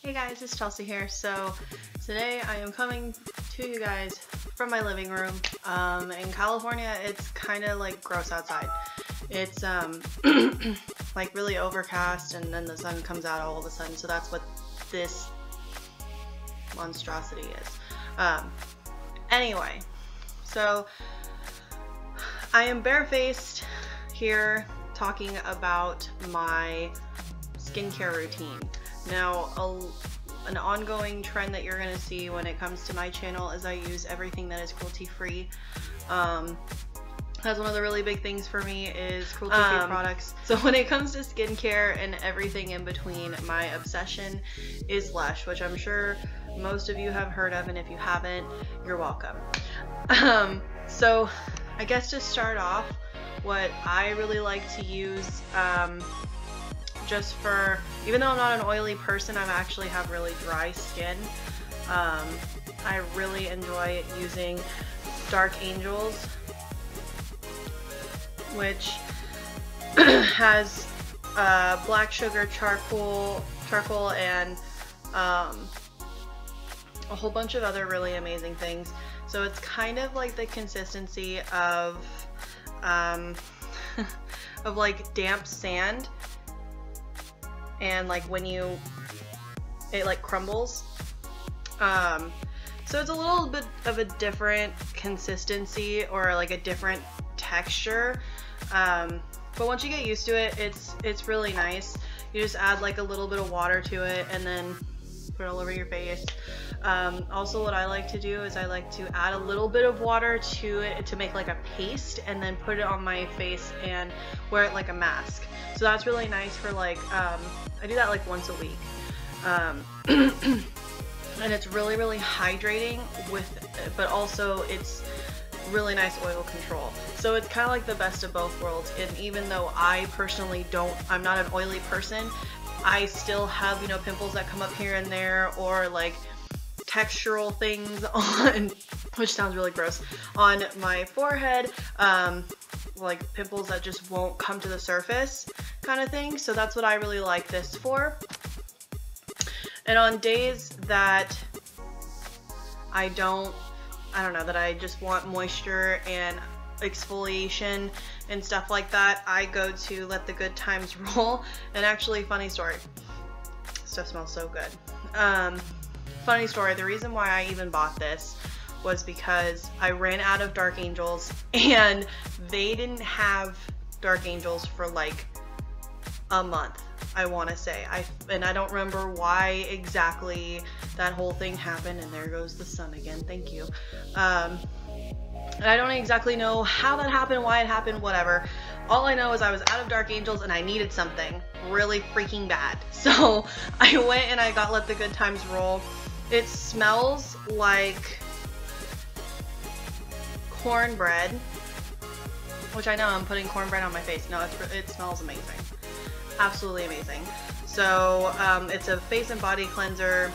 Hey guys, it's Chelsea here. So today I am coming to you guys from my living room. In California, it's kind of like gross outside. It's like really overcast, and then the sun comes out all of a sudden. So that's what this monstrosity is. Anyway, so I am barefaced here talking about my skincare routine. Now, an ongoing trend that you're going to see when it comes to my channel is I use everything that is cruelty-free. That's one of the really big things for me is cruelty-free products. So when it comes to skincare and everything in between, my obsession is Lush, which I'm sure most of you have heard of, and if you haven't, you're welcome. So I guess to start off, what I really like to use, just for, even though I'm not an oily person, I actually have really dry skin. I really enjoy using Dark Angels, which has black sugar, charcoal, and a whole bunch of other really amazing things. So it's kind of like the consistency of of like damp sand, and like when it like crumbles. So it's a little bit of a different consistency, or like a different texture, but once you get used to it, it's really nice. You just add like a little bit of water to it and then put it all over your face. Also, what I like to do is I like to add a little bit of water to it to make like a paste, and then put it on my face and wear it like a mask. So that's really nice for like, I do that like once a week. And it's really, really hydrating but also it's really nice oil control. So it's kind of like the best of both worlds. And even though I personally I'm not an oily person, I still have, you know, pimples that come up here and there, or like textural things on, which sounds really gross, on my forehead, like pimples that just won't come to the surface kind of thing. So that's what I really like this for. And on days that I don't know, that I just want moisture and exfoliation and stuff like that, I go to Let the Good Times Roll. And actually, funny story, stuff smells so good. Funny story, the reason why I even bought this was because I ran out of Dark Angels, and they didn't have Dark Angels for like a month, I want to say. And I don't remember why exactly that whole thing happened, and there goes the sun again, thank you. And I don't exactly know how that happened, why it happened, whatever. All I know is I was out of Dark Angels and I needed something really freaking bad. So I went and I got Let the Good Times Roll. It smells like cornbread, which I know I'm putting cornbread on my face. No, it smells amazing. Absolutely amazing. So it's a face and body cleanser,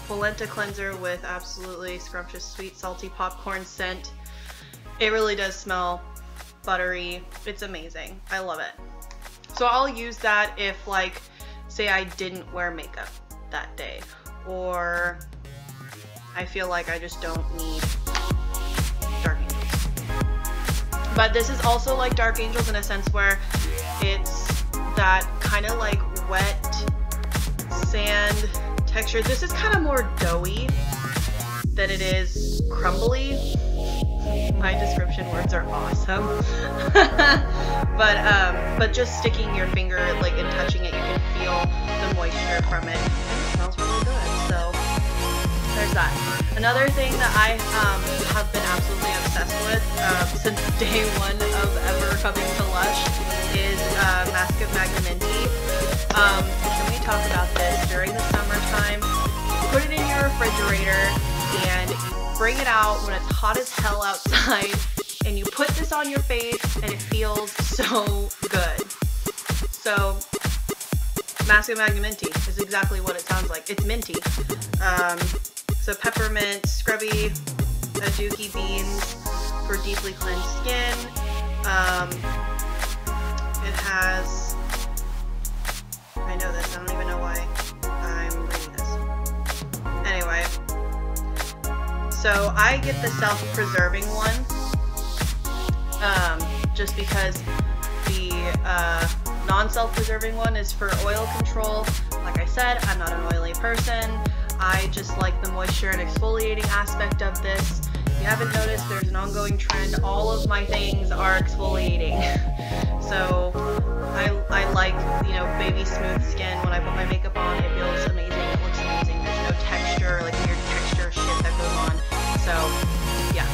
polenta cleanser with absolutely scrumptious sweet salty popcorn scent. It really does smell buttery. It's amazing. I love it. So I'll use that if, like, say I didn't wear makeup that day, or I feel like I just don't need Dark Angels. But this is also like Dark Angels in a sense where it's that kind of like wet sand texture. This is kind of more doughy than it is crumbly. My description words are awesome. But just sticking your finger like and touching it, you can feel the moisture from it, and it smells really good. So there's that. Another thing that I have been absolutely obsessed with since day one of ever coming to Lush is Mask of Magnaminty. Can we talk about this? During the summertime, put it in your refrigerator and bring it out when it's hot as hell outside, and you put this on your face and it feels so good. So Mask of Magnaminty is exactly what it sounds like. It's minty. So peppermint, scrubby, aduki beans for deeply cleansed skin. It has, I know this, I don't even know why I'm So I get the self-preserving one, just because the non-self-preserving one is for oil control. Like I said, I'm not an oily person. I just like the moisture and exfoliating aspect of this. If you haven't noticed, there's an ongoing trend. All of my things are exfoliating. So I like, you know, baby smooth skin. When I put my makeup on, it feels amazing. It looks amazing. There's no texture, like weird texture shit that goes on. So yeah,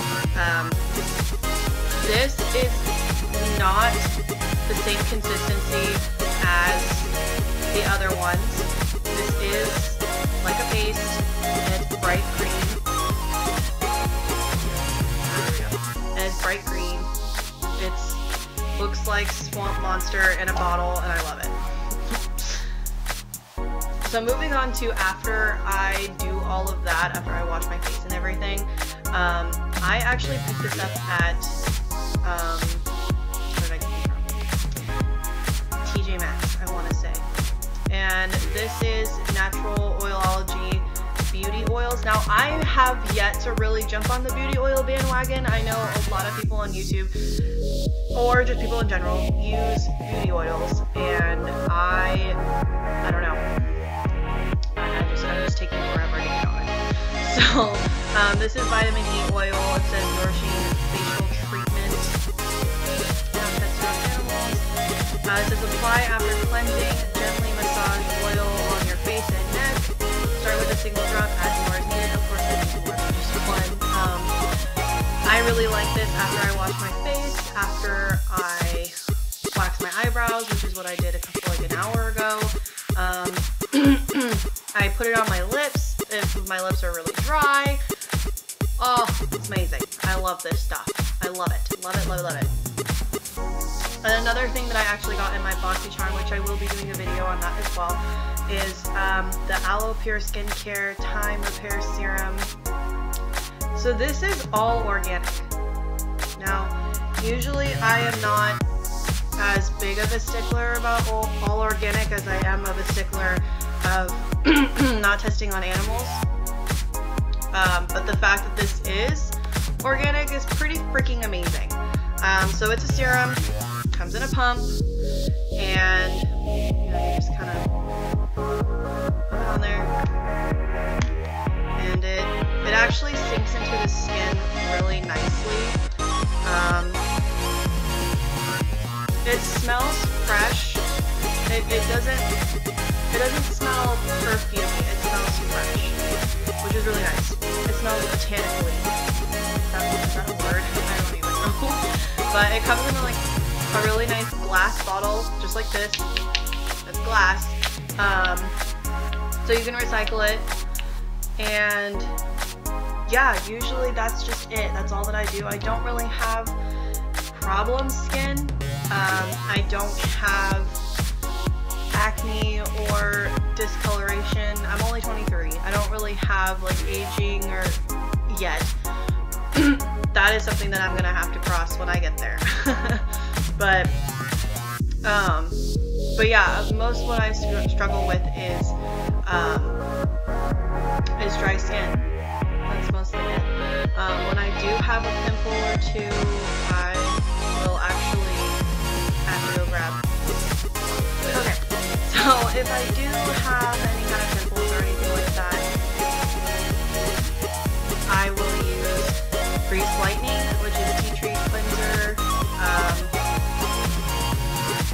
this is not the same consistency as the other ones. This is like a paste, and it's bright green. And it's bright green. It's looks like Swamp Monster in a bottle, and I love it. So moving on to after I do all of that, after I wash my face and everything, I actually picked this up at, where did I get it from? TJ Maxx, I want to say. And this is Natural Oilology Beauty Oils. Now, I have yet to really jump on the beauty oil bandwagon. I know a lot of people on YouTube, or just people in general, use beauty oils, and I don't know. I'm just taking forever to get on it. So, this is vitamin E oil. It says nourishing facial treatment. It says apply after cleansing, gently massage oil on your face and neck. Start with a single drop, add more as needed. Of course, I need more than just one. I really like this after I wash my face, after I wax my eyebrows, which is what I did like an hour ago. I put it on my lips if my lips are really dry. Oh, it's amazing. I love this stuff. I love it. Love it, love it, love it. And another thing that I actually got in my BoxyCharm, which I will be doing a video on that as well, is the Aloe Pure Skincare Time Repair Serum. So this is all organic. Now, usually I am not as big of a stickler about all organic as I am of a stickler of not testing on animals. But the fact that this is organic is pretty freaking amazing. So it's a serum, comes in a pump, and you know, you just kind of put it on there, and it actually sinks into the skin really nicely. It smells fresh. It doesn't smell perfumey. It smells fresh, which is really nice. It smells botanically. Is that a word? I don't even know. But it comes in like a really nice glass bottle, just like this. It's glass. So you can recycle it. And yeah, usually that's just it. That's all that I do. I don't really have problem skin. I don't have acne or discoloration. I'm only 23. I don't really have like aging or yet. That is something that I'm gonna have to cross when I get there. but yeah, most what I struggle with is dry skin. That's mostly it. When I do have a pimple or two, I will actually have to go grab. Okay, so if I do have any kind of pimples or anything like that, I will use Grease Lightning, which is tea tree cleanser,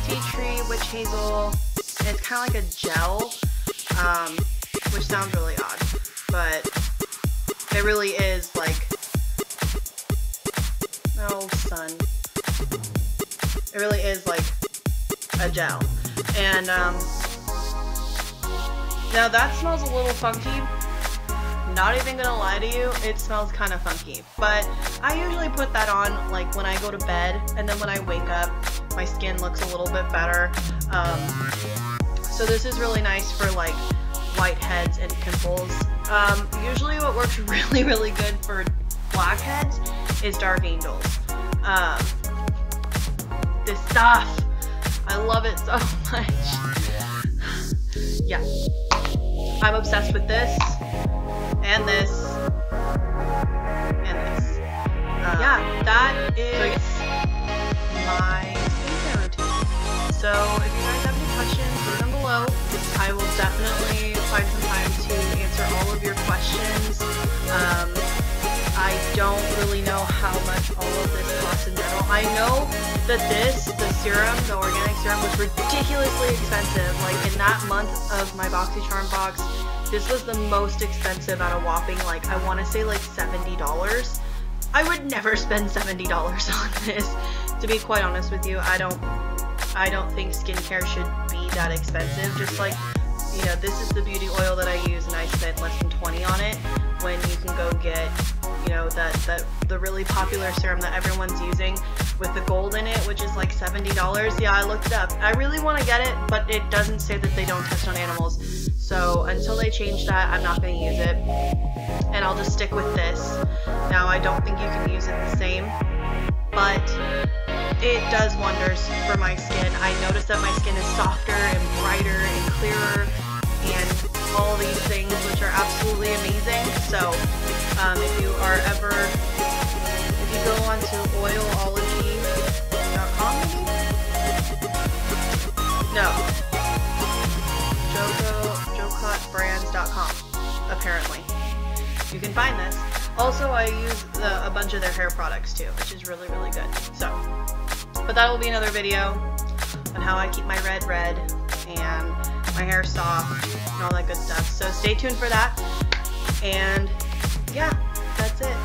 tea tree, witch hazel. It's kind of like a gel, which sounds really odd, but it really is like, oh sun, it really is like a gel. And now that smells a little funky. Not even gonna lie to you, it smells kind of funky, but I usually put that on like when I go to bed, and then when I wake up my skin looks a little bit better. So this is really nice for like whiteheads and pimples. Usually what works really, really good for blackheads is Dark Angels. This stuff, I love it so much. Yeah, I'm obsessed with this and this Yeah, that is my skincare routine. So if you guys have any questions, leave them below. I will definitely find some time to answer all of your questions. I don't really know how much all of this costs in general. I know that the serum, the organic serum, was ridiculously expensive. Like in that month of my BoxyCharm box, this was the most expensive at a whopping, like, I want to say like $70. I would never spend $70 on this, to be quite honest with you. I don't think skincare should be that expensive. Just like, you know, this is the beauty oil that I use and I spent less than $20 on it, when you can go get, you know, the really popular serum that everyone's using with the gold in it, which is like $70. Yeah, I looked it up. I really want to get it, but it doesn't say that they don't test on animals. So until they change that, I'm not going to use it, and I'll just stick with this. Now, I don't think you can use it the same, but it does wonders for my skin. I noticed that my skin is softer and brighter and clearer and all these things, which are absolutely amazing. So if you are ever, if you go onto oilology.com, maybe? No. JoCutBrands.com, apparently. You can find this. Also, I use a bunch of their hair products too, which is really, really good. So, but that will be another video on how I keep my red and my hair soft and all that good stuff. So stay tuned for that. And yeah, that's it.